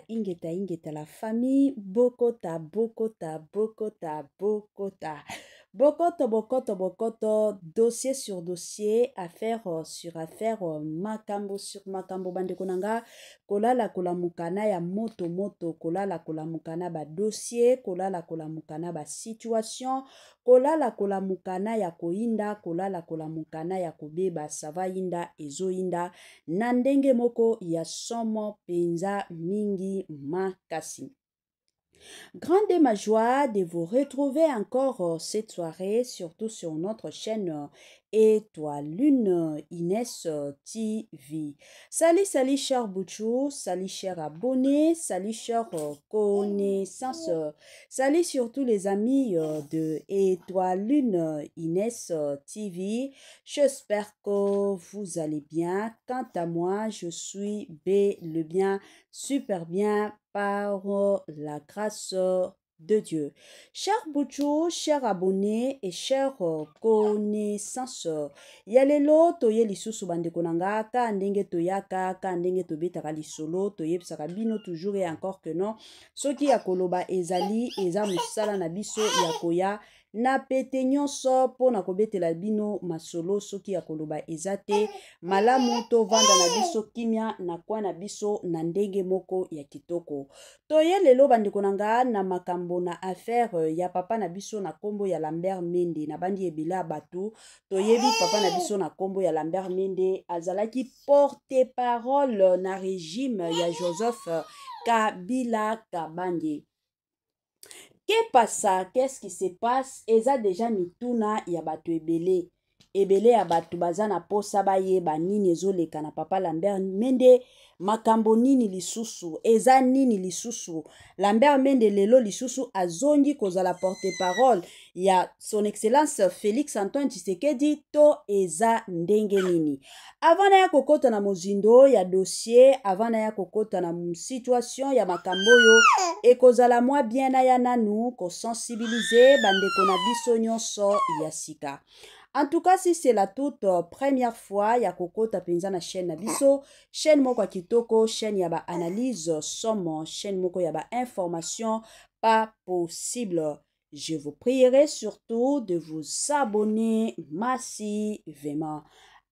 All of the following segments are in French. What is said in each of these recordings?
Ingeta, la famille Bokota. Bokoto, dossier sur dossier, affaire sur affaire, makambo sur makambo, bande konanga, kolala kolamukana ya moto, kolala kolamukana ba dossier, kolala kolamukana ba situation, kolala kolamukana ya koinda, kolala kolamukana ya kobeba, savainda, ezoinda, nandenge moko ya somo penza mingi makasi. Grande est ma joie de vous retrouver encore cette soirée, surtout sur notre chaîne Étoile Lune Inès TV. Salut chers Bouchou, salut chers abonnés, salut chers connaissances, salut surtout les amis de Étoile Lune Inès TV. J'espère que vous allez bien. Quant à moi, je suis bien, super bien par la grâce de Dieu. Chers Bouchou, chers abonnés et chers connaissances, yalelo toye lisusu bande konanga ka ndenge toyaka ka ndenge tobetaka lisolo toye bisaka bino toujours et encore que non soki ya koloba ezali eza musala na biso ya koya na pete nyonso pona kobetela bino masolo soki ya koloba ezate malamu to vanda na biso kimia na kwa na biso na ndenge moko ya kitoko. Toye lelo bandeko nanga na makambo na affaire ya papa na biso na kombo ya Lambert Mende na bandi ebila batu. Toyebi papa na biso na kombo ya Lambert Mende azalaki porte-parole na régime ya Joseph Kabila Kabange. Qu'est-ce qui se passe? Eza déjà mituna ya batu ebele. Ebele ya batu bazana posa baye ba nini ezoleka na papa Lambert Mende makambo nini lisusu eza nini lisusu Lambert Mende lelo lisusu azongi kozala porte-parole ya son excellence Félix Antoine Tshisekedi to eza ndenge nini. Avant na ya kokota na mozindo ya dossier, avant na ya kokota na situation ya makambo yo ekozala mwa bien na ya nanu ko sensibiliser bandeko na biso nyonso ya sika. En tout cas, si c'est la toute première fois ya kokota penza na chaîne na biso, chaîne moko ya kitoko, chaîne ya ba analyse somme, chaîne moko ya ba information pas possible. Je vous prierai surtout de vous abonner massivement.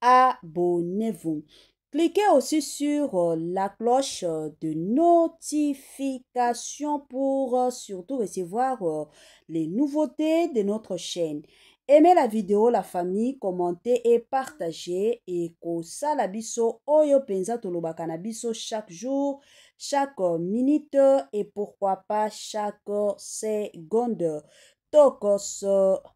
Abonnez-vous. Cliquez aussi sur la cloche de notification pour surtout recevoir les nouveautés de notre chaîne. Aimez la vidéo, la famille, commentez et partagez. Et kosala biso oyo penza tolobaka na biso chaque jour, chaque minute et pourquoi pas chaque seconde. Tokos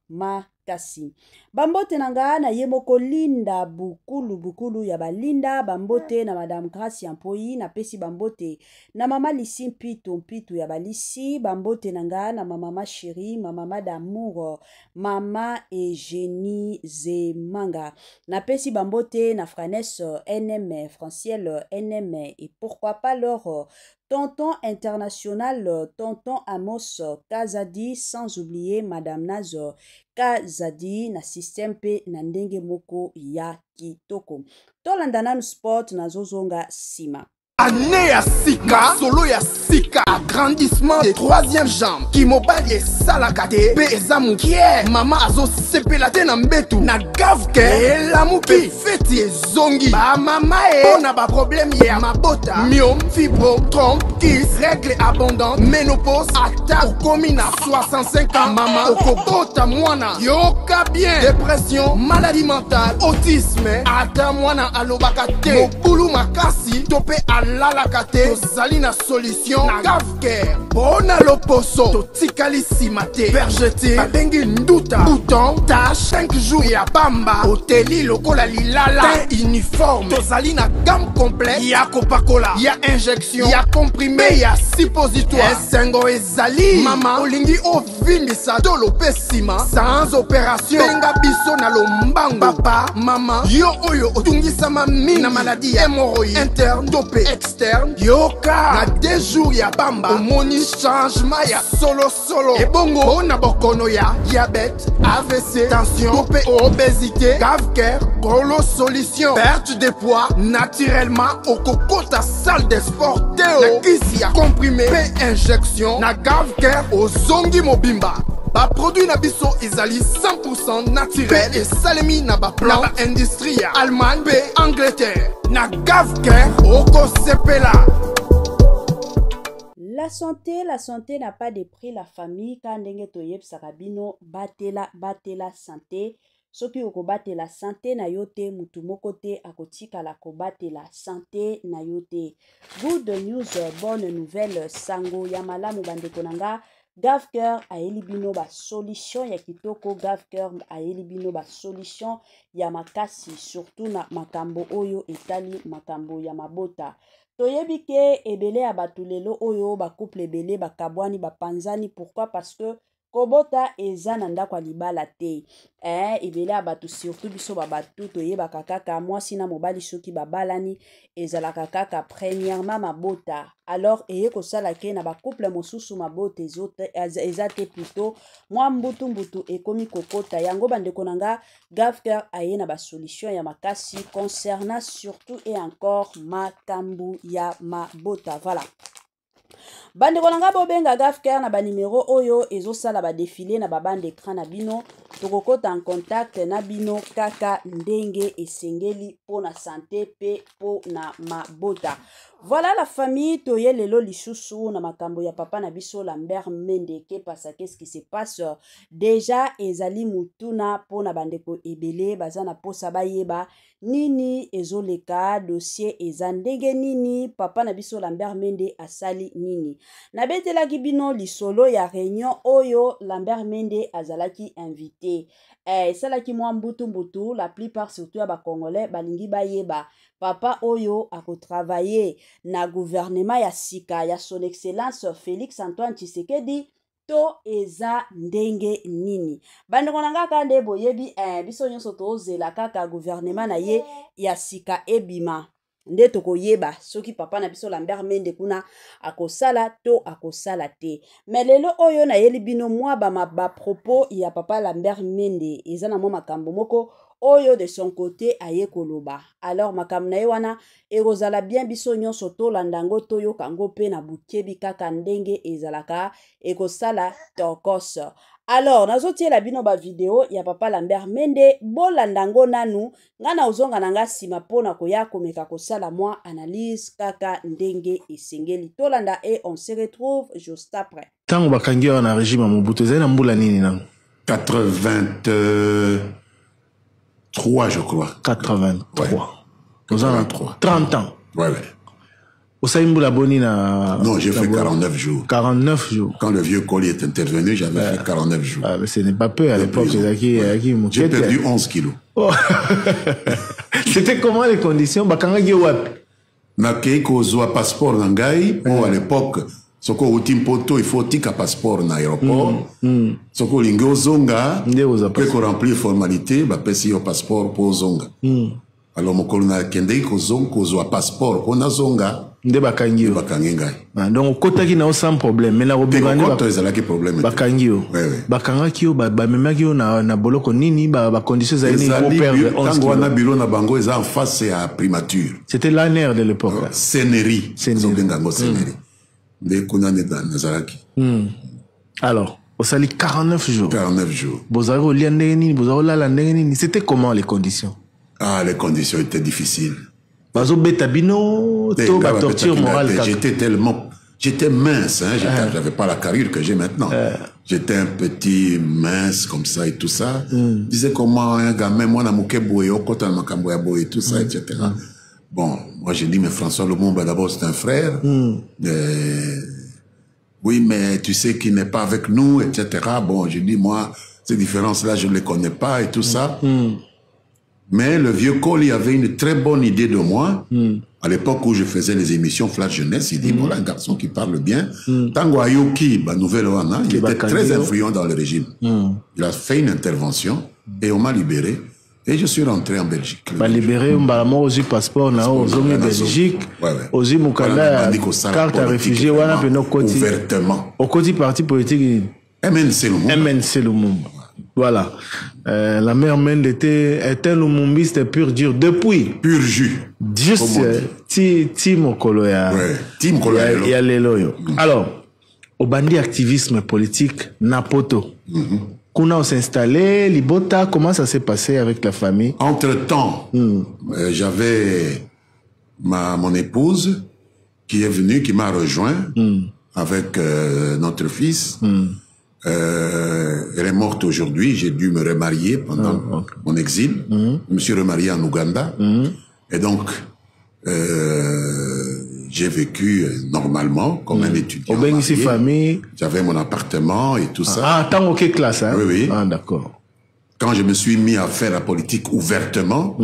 makasi. Bambote nanga na yemoko linda bukulu ya balinda. Bambote na madame Gracia Mpoi na pesi bambote na mama Lisi mpitu ya balisi. Bambote nanga na mama chérie, mama d'amour, mama Eugénie Zemanga. Na pesi bambote na Franesse NM, Franciel NM et pourquoi pas leur tonton international, tonton Amos Kazadi, sans oublier madame Nazo Kazadi na système P na ndenge moko ya kitoko. Tolandana no sport na zozonga sima. Année ya sika, solo ya sika, agrandissement des troisième jambes, Kimobali et Salakate, Bezamu Kier, Mama Azo Sepelate na mbetu, na gavke, et la moupi, feti et zongi, ba mama e, on a ba problème ya mabota, myome, fibro, trompe, kiss, règle abondante, ménopause, attaque, komina, 65 ans, mama, okobota mwana, yoka bien, dépression, maladie mentale, autisme, ata mwana alobakate, mokulu makasi, tope alalakate, tozali na solution, na gavke, bona loposo, totikali simate, vergete, babengi nduta, bouton, tache, 5 jours ya bamba, hoteli lokola lilala, teint uniforme, tozali na gamme complète, ya kopakola, ya injection, ya comprimé, ya suppositoire, esengo ezali, mama, olingi kovimbisa tolo pe nsima sans opération benga biso na lombango papa mama yo oyo otungisama mingi na maladi ya hémorroïde interne to pe externe yoka na 2 jours ya bamba omoni changement ya solo ebongo mpona bokono ya diabète AVC tension to pe obésité Gavker Golo solution perte de poids naturellement okokota salle de sport teo na kisi ya comprimé pe injection na Gavker ozongi mobimba baproduit na biso ezali 100% naturel esalemi na baplan na baindustrie ya Allemagne pe Angleterre na Gavker okosepela. La santé n'a pas de prix. La famille, quand ndenge toyeb sarabino, batela santé. Soki okobate la santé na yote, mutu moko te akotika la kobate la santé na yote. Good news, bonne nouvelle, sango ya malamu bandeko nanga. Gavker ayeli bino ba solution ya kitoko. Gavker ayeli bino ba solution ya makasi, surtout na makambo oyo etali makambo ya mabota. Toyebi ke ebele ya batu lelo oyo ba couple ebele ba kabwani ba panzani. Pourquoi? Parce que kobota eza na ndako libala te. Ebele ya batu surtout biso ba batu toyebaka kaka mwasi na mobali soki babalani ezalaka kaka premièrement mabota. Alors eye kosala ke na ba couple mosusu mabota eza te plutôt mwa mbutu ekomi kokota. Yango bandeko nanga Gavker aye na ba solution ya makasi concernant surtout et encore makambu ya mabota. Voilà. Bandeko nanga bobenga Gavker na ba numéro oyo ezosala ba défilé na ba bande écran na bino tokokota en contact na bino kaka ndenge esengeli po na santé pe po na mabota. Voilà la famille toye lelo lisusu na makambo ya papa na biso Lambert Mende. Qu'est-ce qui se passe déjà ezali mutuna po na bandeko ebele bazana posa bayeba nini ezoleka dossier eza ndenge nini papa na biso Lambert Mende asali nini. Na betelaki bino lisolo ya réunion oyo Lambert Mende azalaki invité. Esalaki mwa mbutu la plupart surtout ya ba Congolais balingi bayeba papa oyo akotravailler na gouvernement ya sika ya son excellence Félix Antoine Tshisekedi to eza ndenge nini. Bandeko nanga kande boyebi biso nyonso tozela kaka gouvernement na ye ya sika ebima. Nde tokoyeba soki papa na biso Lambert Mende kuna akosala to akosala te. Mais lelo oyo na yeli bino mwa ba propos ya papa Lambert Mende eza na mwa makambo moko oyo de son côté aye koloba. Alors makambo na ye wana ekozala bien biso nyonso to landango to yo kango pe na bukebi kaka ndenge ezalaka ekosala tokos. Alors nazotie la bino ba video ya papa Lambert Mende bolandango nanu ngana uzonga nanga sima pona koya komeka kosala mwa analyse kaka ndenge esengeli tolanda et on se retrouve juste après. Tango bakangi na régime ya Mobutu ezali na mbula nini nango 83 je crois. 83. Ouais. 83. 30 ans. Ouais. Osaïmboula Boni na... Non, j'ai fait 49 jours. 49 jours. Quand le vieux Colli est intervenu, j'avais fait 49 jours. Mais ce n'est pas peu à l'époque. J'ai perdu 11 kilos. Oh. C'était comment les conditions? Bakanga Giwap. Nakei kozwa passeport nangai. À l'époque, soko utim poto, il faut tika passeport na aéroport. Soko lingo zonga. Après qu'on remplit formalité, bah pesi yo passeport pour zonga. Alors mon colonel Kendei kozwa passeport on a zonga. Nde bakangi ngai. Donc kotaki na sans problème mais la robigande ezalaki problème bakangi bakangaki ba memaki na boloko nini ba conditions za ni pour perdre 11 tango na bureau na bango eza en face à primature. C'était l'année de l'époque là. Sénéri Bengango Sénéri. Nde kuna ne nazalaki. Alors au sali 49 jours. 49 jours. Bozaro liande nini bozaro la ndenge nini c'était comment les conditions? Ah les conditions étaient difficiles. J'étais mince, hein, j'avais pas la carrure que j'ai maintenant. J'étais un petit mince comme ça et tout ça. Disais comment un gamin, moi, na mukeboyo, kota na makamboya boy, tout ça, etc. Bon, moi j'ai dit, mais François Lumumba, d'abord c'est un frère. Oui, mais tu sais qu'il n'est pas avec nous, etc. Bon, j'ai dit, moi, ces différences-là, je ne les connais pas et tout ça. Mais le vieux Cole, il avait une très bonne idée de moi. À l'époque où je faisais les émissions Flash Jeunesse, il dit, voilà un garçon qui parle bien. Tango Ayoki, nouvelle Oana, il était très influent dans le régime. Il a fait une intervention et on m'a libéré. Et je suis rentré en Belgique. Libéré, on m'a aussi passeport, on a en Belgique. Aussi, mon candidat, carte à réfugié, on a ouvertement. Au côté parti politique. MNC Lumumba. MNC Lumumba. Voilà. La mère Mende était lumumbiste pur dur depuis. Pur jus. Juste, Tim Okoloya. Tim Okoloya. Il y a les loyaux. Alors, au bandit activisme politique, Napoto. Kuna s'installer, Libota, comment ça s'est passé avec la famille? Entre-temps, j'avais mon épouse qui est venue, qui m'a rejoint avec notre fils. Elle est morte aujourd'hui. J'ai dû me remarier pendant mon exil. Je me suis remarié en Ouganda. Et donc, j'ai vécu normalement comme un étudiant marié. J'avais mon appartement et tout ça. Ah, tant quelle classe, hein? Oui, oui. Ah, d'accord. Quand je me suis mis à faire la politique ouvertement,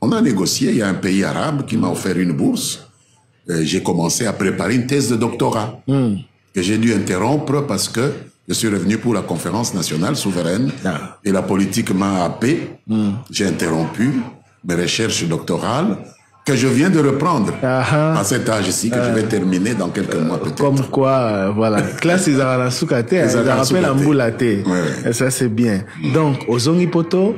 on a négocié. Il y a un pays arabe qui m'a offert une bourse. J'ai commencé à préparer une thèse de doctorat que j'ai dû interrompre parce que je suis revenu pour la conférence nationale souveraine et la politique m'a happé. J'ai interrompu mes recherches doctorales que je viens de reprendre à cet âge-ci que je vais terminer dans quelques mois peut-être. Comme quoi, voilà. Classe, ils ont la soukate, ils rappellent en boulate. Et ça, c'est bien. Donc, aux Zongipoto,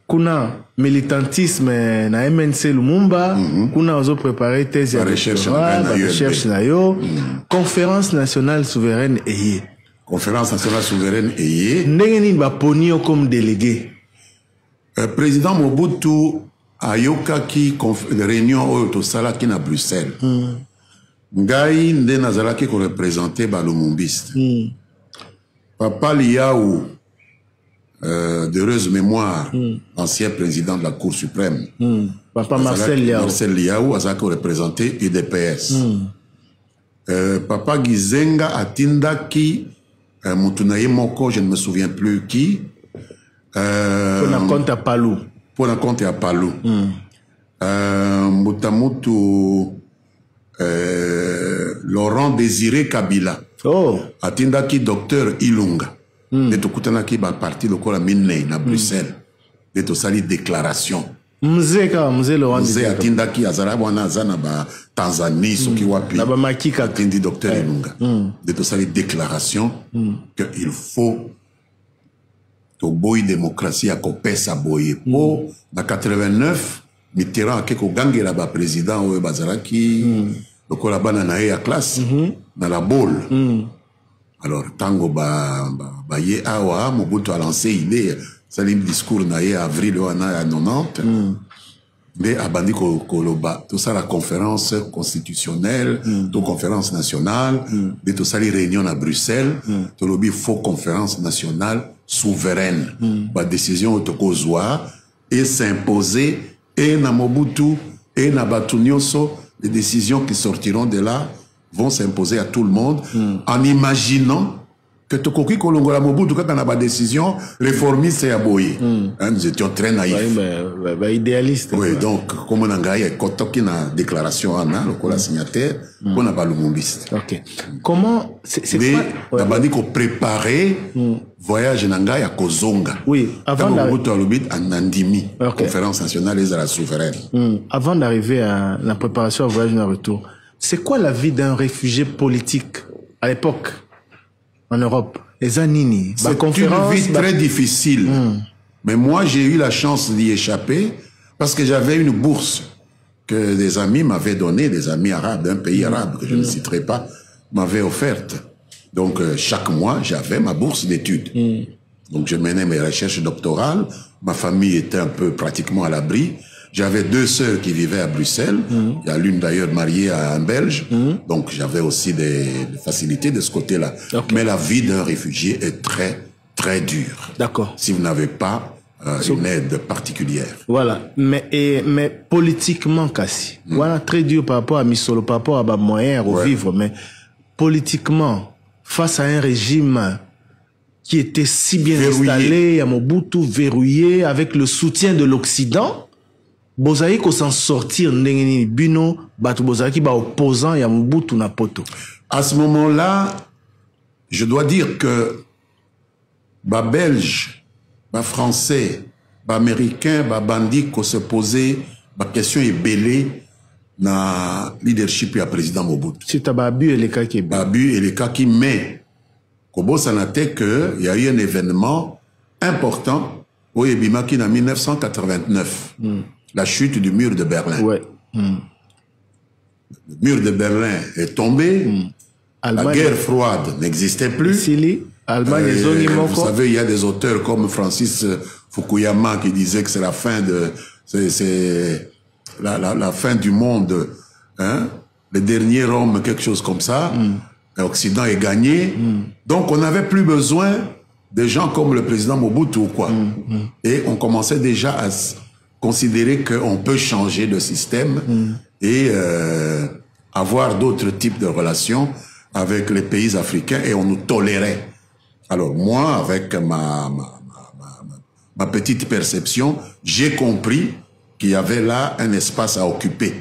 kuna militantisme na MNC Lumumba, kuna ozo préparé thèse de recherche na yo, conférence nationale souveraine eye. Conférence nationale souveraine eye. Ndengeni ba ponio comme délégué. Président Mobutu ayoka ki réunion oyo tosala ki na Bruxelles. Ngai nde nazalaki ko représenter ba lumumbiste. Papa Liaou, d'heureuse mémoire, ancien président de la Cour suprême. Papa Marcel Liaou. Marcel Liaou a représenté UDPS. Papa Gizenga atindaki Mutunaye Moko, je ne me souviens plus qui. Pour la compte à Palou. Pour la compte à Palou. Mutamutu Laurent Désiré Kabila. Atindaki docteur Ilunga. De tokutanaki ba parti lokola minne na Bruxelles. De to sali déclaration. Mzee Laurent Désiré atindaki azara wana zana ba Tanzanie soki wapi. Na ba makika atindi docteur Ilunga. De to sali déclaration que il faut to boy démocratie à kopesa boye po na 89 Mitterrand akeko gangela ba président o bazaraki lokola bana na ya classe na la bolle. Alors, tango ba ye awa, Mobutu a lancé idée, salim discours na ye avril à 90, mais a bandi koloba, tout ça la conférence constitutionnelle, tout conférence nationale, de tout ça les réunions à Bruxelles, tout lobby faux conférence nationale souveraine, ba décision autokozwa et s'imposer et na Mobutu et na Batunyoso, les décisions qui sortiront de là vont s'imposer à tout le monde en imaginant que Tokoki Kolongola Mobutu, quand on a pas décision, réformiste et aboyé. Nous étions très naïfs. Idéalistes. Oui, donc, comme on a gagné, quand on a une déclaration en a, le signataire, on n'a pas le lumumbiste. Ok. Comment, mais, on a dit qu'on préparait voyage Nangai à Kozonga. Oui, avant d'arriver à Nandimi, conférence nationale et à la souveraine. Avant d'arriver à la préparation au voyage de retour, c'est quoi la vie d'un réfugié politique à l'époque en Europe? Les Anini, c'est une vie très difficile. Mais moi, j'ai eu la chance d'y échapper parce que j'avais une bourse que des amis m'avaient donnée, des amis arabes d'un pays arabe que je ne citerai pas, m'avaient offerte. Donc, chaque mois, j'avais ma bourse d'études. Donc, je menais mes recherches doctorales. Ma famille était un peu pratiquement à l'abri. J'avais 2 sœurs qui vivaient à Bruxelles. Il y a l'une d'ailleurs mariée à un Belge. Donc j'avais aussi des facilités de ce côté-là. Mais la vie d'un réfugié est très, très dure. D'accord. Si vous n'avez pas une aide particulière. Voilà. Mais politiquement, Kassi, voilà, très dur par rapport à Misolo, par rapport à ma moyen à vivre. Mais politiquement, face à un régime qui était si bien installé, à Mobutu verrouillé, avec le soutien de l'Occident, bozali ko s'en sortir ndengeni bino batu bozali ki ba opposant ya Mobutu na poto. À ce moment-là, je dois dire que ba belge, ba français, ba américain, ba bandit ko se poser ba question ebelé na leadership ya président Mobutu. C'est Babu et les cas qui Babu et les cas qui mais Kobo Sanate que il y a eu un événement important au Ebimaki en 1989. La chute du mur de Berlin. Ouais. Le mur de Berlin est tombé. La guerre froide n'existait plus. Allemagne, vous savez, il y a des auteurs comme Francis Fukuyama qui disaient que c'est la fin de, c'est la fin du monde, hein? Le dernier Rome, quelque chose comme ça. L'Occident est gagné. Donc, on n'avait plus besoin de gens comme le président Mobutu ou quoi. Et on commençait déjà à considérer qu'on peut changer de système et avoir d'autres types de relations avec les pays africains et on nous tolérait. Alors moi, avec ma petite perception, j'ai compris qu'il y avait là un espace à occuper.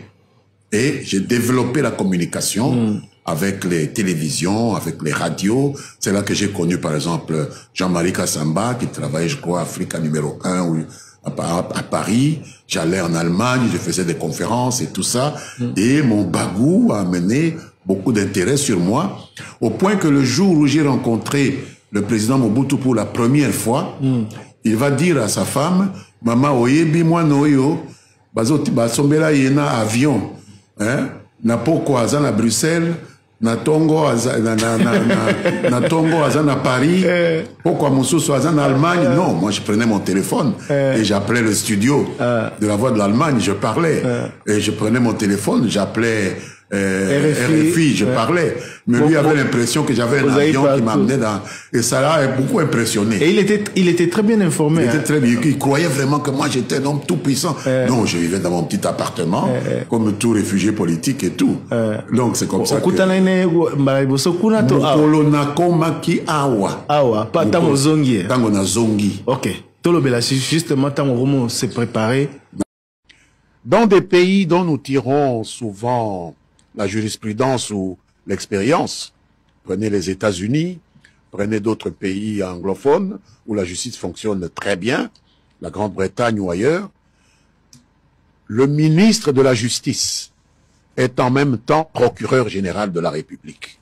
Et j'ai développé la communication avec les télévisions, avec les radios. C'est là que j'ai connu, par exemple, Jean-Marie Kassamba, qui travaillait, je crois, Africa numéro 1 à Paris. J'allais en Allemagne, je faisais des conférences et tout ça. Et mon bagou a amené beaucoup d'intérêt sur moi, au point que le jour où j'ai rencontré le président Mobutu pour la première fois, il va dire à sa femme, « Maman, oyebi moi noyo, basombela yena avion, hein, na poko azan à Bruxelles, na tongo azan à Paris, pourquoi mosusu azan à Allemagne ?» Non, moi je prenais mon téléphone et j'appelais le studio de la Voix de l'Allemagne, je parlais. Et je prenais mon téléphone, j'appelais RFI, je parlais. Mais lui avait l'impression que j'avais un avion qui m'amenait dans... Et ça l'a beaucoup impressionné. Et il était très bien informé. Il était très bien. Il croyait vraiment que moi j'étais un homme tout puissant. Non, je vivais dans mon petit appartement, comme tout réfugié politique et tout. Donc c'est comme ça que... Ok. Justement, Tango s'est préparé. Dans des pays dont nous tirons souvent la jurisprudence ou l'expérience, prenez les États-Unis, prenez d'autres pays anglophones où la justice fonctionne très bien, la Grande-Bretagne ou ailleurs, le ministre de la Justice est en même temps procureur général de la République.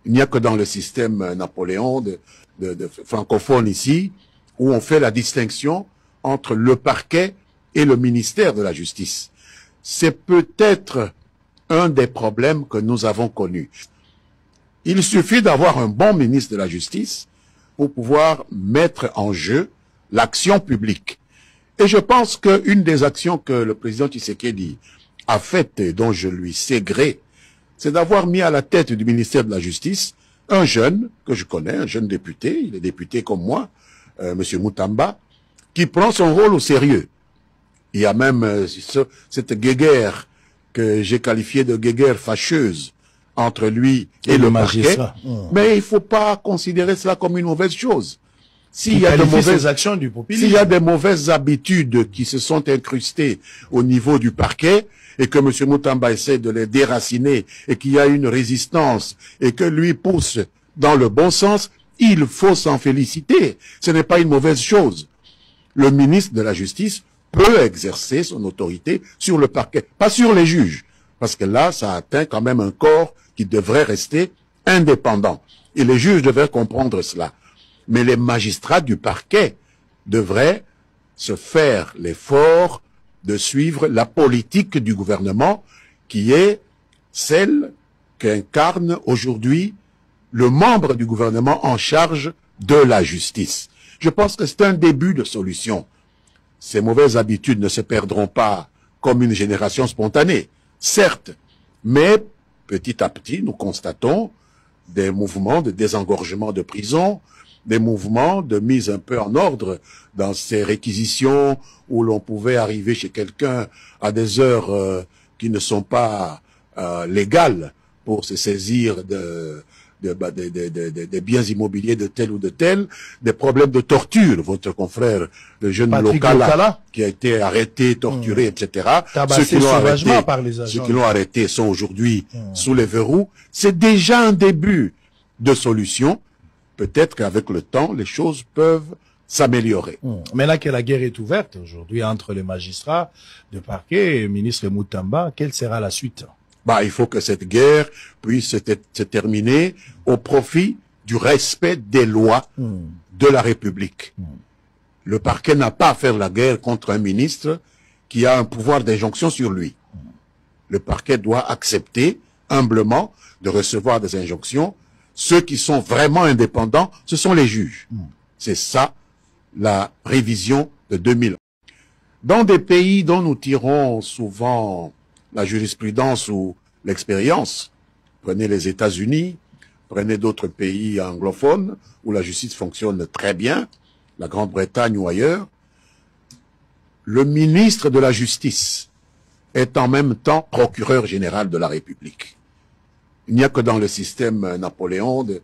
Il n'y a que dans le système Napoléon de francophone ici où on fait la distinction entre le parquet et le ministère de la Justice. C'est peut-être un des problèmes que nous avons connus. Il suffit d'avoir un bon ministre de la Justice pour pouvoir mettre en jeu l'action publique. Et je pense qu'une des actions que le président Tshisekedi a faites et dont je lui sais gré, c'est d'avoir mis à la tête du ministère de la Justice un jeune que je connais, un jeune député, il est député comme moi, Monsieur Moutamba, qui prend son rôle au sérieux. Il y a même cette guéguerre que j'ai qualifiée de guéguerre fâcheuse entre lui et le parquet. Mais il ne faut pas considérer cela comme une mauvaise chose. S'il y a des mauvaises habitudes qui se sont incrustées au niveau du parquet et que M. Moutamba essaie de les déraciner et qu'il y a une résistance et que lui pousse dans le bon sens, il faut s'en féliciter. Ce n'est pas une mauvaise chose. Le ministre de la Justice peut exercer son autorité sur le parquet, pas sur les juges, parce que là, ça atteint quand même un corps qui devrait rester indépendant. Et les juges devraient comprendre cela. Mais les magistrats du parquet devraient se faire l'effort de suivre la politique du gouvernement, qui est celle qu'incarne aujourd'hui le membre du gouvernement en charge de la justice. Je pense que c'est un début de solution. Ces mauvaises habitudes ne se perdront pas comme une génération spontanée, certes, mais petit à petit, nous constatons des mouvements de désengorgement de prison, des mouvements de mise un peu en ordre dans ces réquisitions où l'on pouvait arriver chez quelqu'un à des heures qui ne sont pas légales pour se saisir des biens immobiliers de tel ou de tel, des problèmes de torture. Votre confrère, le jeune Lokala, qui a été arrêté, torturé, etc. Ceux qui l'ont arrêté sont aujourd'hui sous les verrous. C'est déjà un début de solution. Peut-être qu'avec le temps, les choses peuvent s'améliorer. Maintenant que la guerre est ouverte aujourd'hui entre les magistrats de parquet et le ministre Moutamba, quelle sera la suite? Il faut que cette guerre puisse se terminer au profit du respect des lois de la République. Le parquet n'a pas à faire la guerre contre un ministre qui a un pouvoir d'injonction sur lui. Le parquet doit accepter humblement de recevoir des injonctions. Ceux qui sont vraiment indépendants, ce sont les juges. C'est ça la révision de 2000. Dans des pays dont nous tirons souvent la jurisprudence ou l'expérience, prenez les États-Unis, prenez d'autres pays anglophones où la justice fonctionne très bien, la Grande-Bretagne ou ailleurs, le ministre de la Justice est en même temps procureur général de la République. Il n'y a que dans le système Napoléon de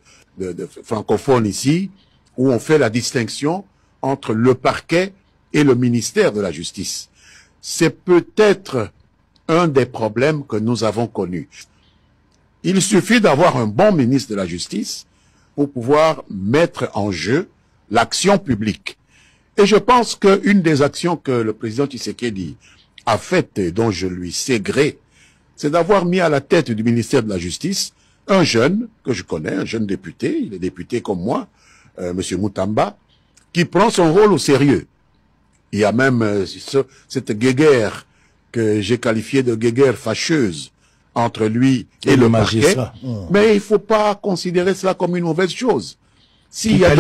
francophone ici où on fait la distinction entre le parquet et le ministère de la Justice. C'est peut-être un des problèmes que nous avons connus. Il suffit d'avoir un bon ministre de la Justice pour pouvoir mettre en jeu l'action publique. Et je pense qu'une des actions que le président Tshisekedi a faites et dont je lui sais gré, c'est d'avoir mis à la tête du ministère de la Justice un jeune que je connais, un jeune député, il est député comme moi, Monsieur Moutamba, qui prend son rôle au sérieux. Il y a même cette guéguerre que j'ai qualifiée de guéguerre fâcheuse entre lui et le parquet. Mais il ne faut pas considérer cela comme une mauvaise chose. S'il y a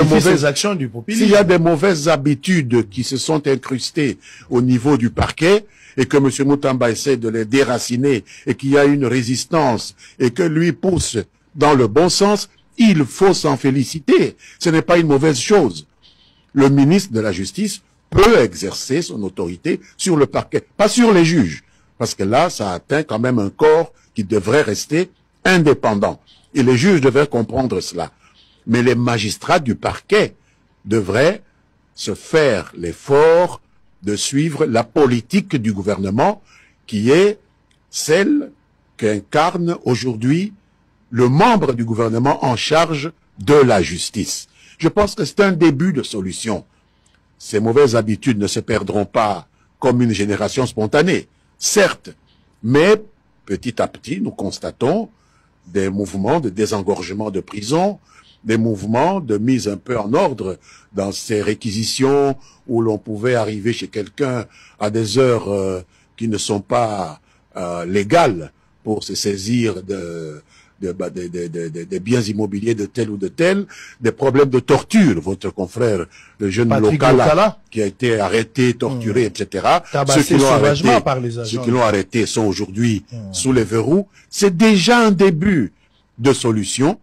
des mauvaises habitudes qui se sont incrustées au niveau du parquet et que M. Moutamba essaie de les déraciner et qu'il y a une résistance et que lui pousse dans le bon sens, il faut s'en féliciter. Ce n'est pas une mauvaise chose. Le ministre de la Justice peut exercer son autorité sur le parquet, pas sur les juges, parce que là, ça atteint quand même un corps qui devrait rester indépendant. Et les juges devraient comprendre cela. Mais les magistrats du parquet devraient se faire l'effort de suivre la politique du gouvernement qui est celle qu'incarne aujourd'hui le membre du gouvernement en charge de la justice. Je pense que c'est un début de solution. Ces mauvaises habitudes ne se perdront pas comme une génération spontanée, certes, mais petit à petit, nous constatons des mouvements de désengorgement de prison, des mouvements de mise un peu en ordre dans ces réquisitions où l'on pouvait arriver chez quelqu'un à des heures qui ne sont pas légales pour se saisir des biens immobiliers de tel ou de tel, des problèmes de torture. Votre confrère, le jeune Lokala, qui a été arrêté, torturé, etc. Ceux qui l'ont arrêté sont aujourd'hui sous les verrous. C'est déjà un début de solution.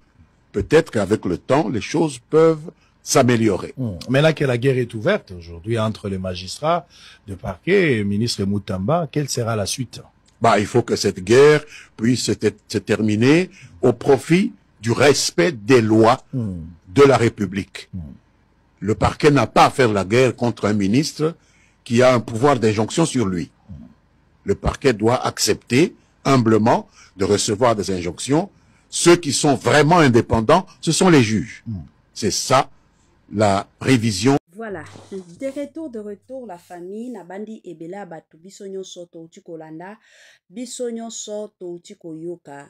Peut-être qu'avec le temps, les choses peuvent s'améliorer. Maintenant que la guerre est ouverte aujourd'hui entre les magistrats de parquet et le ministre Moutamba, quelle sera la suite? Il faut que cette guerre puisse se terminer au profit du respect des lois de la République. Le parquet n'a pas à faire la guerre contre un ministre qui a un pouvoir d'injonction sur lui. Le parquet doit accepter humblement de recevoir des injonctions. Ceux qui sont vraiment indépendants, ce sont les juges. C'est ça la révision. Voilà, de retour, la famille, Nabandi Ebela Batu, Bisonyo Soto Utikolanda, Bisonyo Soto Utikoyoka,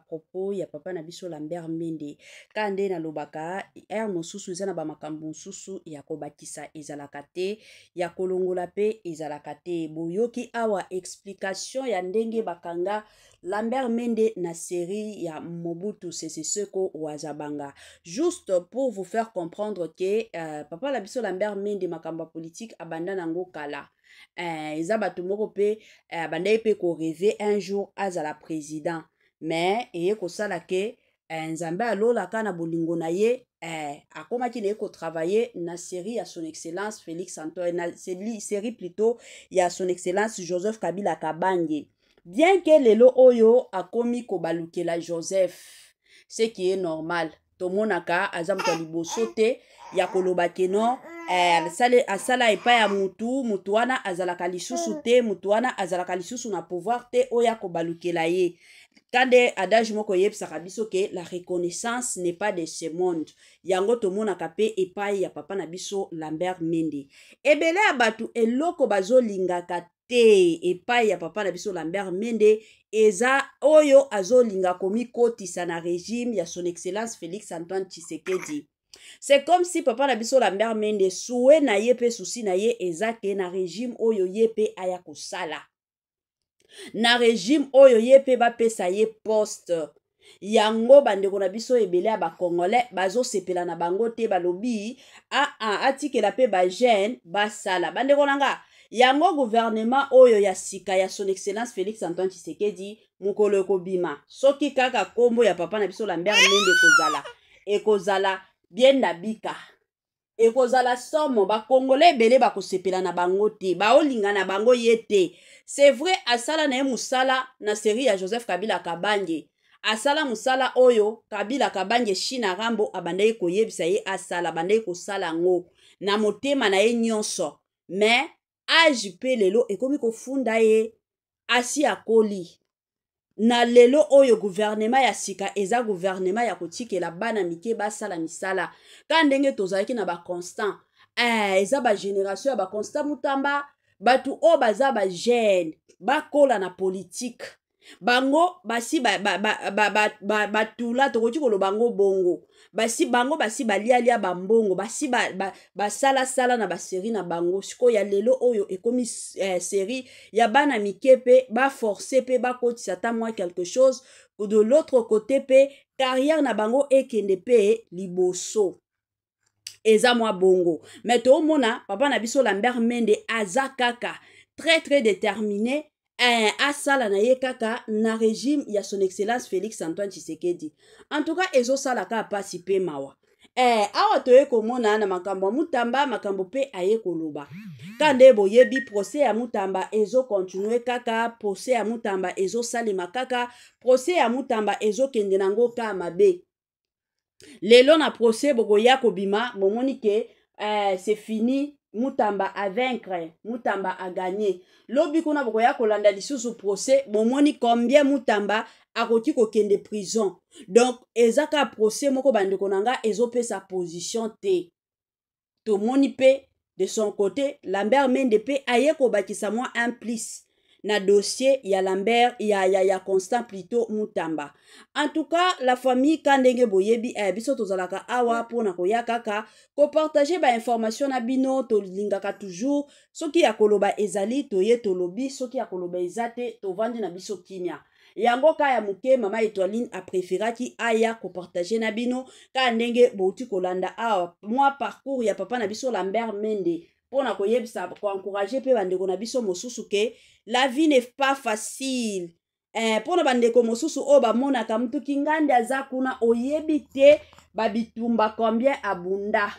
propos, ya papa na biso Lambert Mende, Kande na Lobaka, Mosusu Zana Bamakambu Susu, Yakobakisa Ezalakate, Yakolongolape Ezalakate, Boyoki Awa explication ya ndenge bakanga, Lambert Mende na série ya Mobutu Sese Seko Ouazabanga. Juste pour vous faire comprendre que papa la biso Lambert Mende makamba politique abanda nango kala. Eza bato moko pe abanda pe ko rêver un jour azala président. Mais eye ko sala ke nzambe alola kana bolingo na ye akomaki na ko travailler na série ya son excellence Félix Antoine, na série plutôt ya son excellence Joseph Kabila Kabange. Bien que lelo oyo akomi kobalukela Joseph, ce qui est normal. Tomonaka azamto liboso te ya koloba keno asala epa ya mutu wana azalaka lisusu te, mutu wana azalaka lisusu na pouvoir te oya kobalukela ye. Kande adage moko yebisaka biso ke la reconnaissance n'est pas de ce monde. Yango tomonaka pe epai ya papa na biso Lambert Mende. Ebele ya batu eloko bazolingaka te epai ya papa na biso Lambert Mende eza oyo azolinga komikotisa na régime ya son excellence Félix Antoine Tshisekedi. C'est comme si papa na biso Lambert Mende souhait na ye pe souci na ye eza ke na régime oyo ye pe aya kosala. Na régime oyo ye pe bapesa ye poste. Yango bandeko na biso ebele ya bakongolais bazo sepela na bango te balobi atikela pe ba jeune basala. Bandeko nanga yango gouvernement oyo ya sika ya son excellence Félix Antoine Tshisekedi mukolo ekobima. Soki kaka kombo ya papa na biso Lambert Mende ekozala bien na bika. Ekozala somo ba congolais ebele bakosepela na bango te. Baolinga na bango yete. C'est vrai asala na musala na série ya Joseph Kabila Kabange. Asala musala oyo Kabila Kabange China Rambo abandai koyebisa ye asala bandai kosala ngo na motema na ye nyonso. Mais AJP lelo ekomi kofunda ye asi akoli. Na lelo oyo gouvernement ya sika eza gouvernement ya kotikela bana mike basala misala. Kandenge tozalaki na ba constant. Eza ba génération ya ba constant Mutamba. Batu o baza ba jeune bakola na politique bango basi batula tokoki koloba bango bongo basi bango basi balialia bambongo basi basala na basérie na bango siko ya lelo oyo ekomi série ya bana mikepe ba forcer pe bakotisa ta moi quelque chose de l'autre côté pe carrière na bango ekende pe liboso. Eza mwa bongo. Mais to mona papa na biso Lambert Mende azakaka très déterminé asala na ye kaka na régime ya son excellence Félix Antoine Tshisekedi. En tout cas ezo sala ka pasi pe mawa. Awa toye komona na makambo Mutamba makambo pe aye koloba. Kande boyebi procès ya Mutamba ezo continuer kaka, procès ya Mutamba ezo salima kaka, procès ya Mutamba ezo kende nango ka mabe. Lelo na procès bogoya kobima momoni ke c'est fini. Mutamba a vaincre, Mutamba a gagné. Lobi kuna bogoya kolanda lisusu procès momoni combien Mutamba a koti ko kende prison. Donc ezaka procès moko bandeko nanga ezope sa position te. To moni pe de son côté Lambert Mende pe aye ko bakisa moi un plus na dossier ya Lambert ya Constant plutôt Mutamba. En tout cas la famille kandenge boyebi biso tozalaka awa pona koya kaka ko partager ba information na bino to lingaka toujours soki ya koloba ezali toye tolobi soki ya koloba ezate to vandi na biso kimia. Yango ka ya muke mama Étoiline a préféré ki aya ko partager na bino ka ndenge bouti kolanda awa moi parcours ya papa na biso Lambert Mende pona koyebisa ko encourager pe bandeko na biso mosusu ke la vie n'est pas facile. Pona bandeko mosusu o ba mona ka mtu kingande azakuna oyebi te babitumba combien abunda.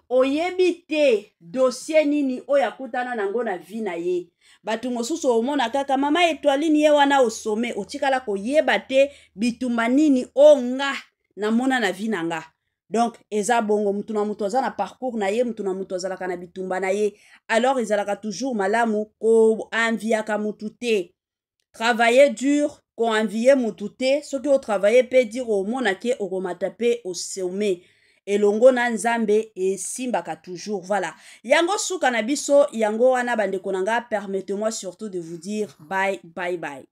Oyebi te dossier nini oya kutana nango na vie na ye. Batu mosusu omona kaka mama Étoiline ye wana osome otikala koyeba te bitumba nini onga na mona na vie nanga. Donc eza bongo mutu na mutu aza na parcours na ye mutu na mutu azalaka na bitumba na ye. Alors ezalaka toujours malamu ko enviaka mutu te. Travailler dur ko envier mutu te soki o travailler pe dire omona ke okomata pe au sommet. Elongo na nzambe esimbaka toujours. Voilà. Yango suka na biso yango wana bandeko nanga permettez-moi surtout de vous dire bye bye bye.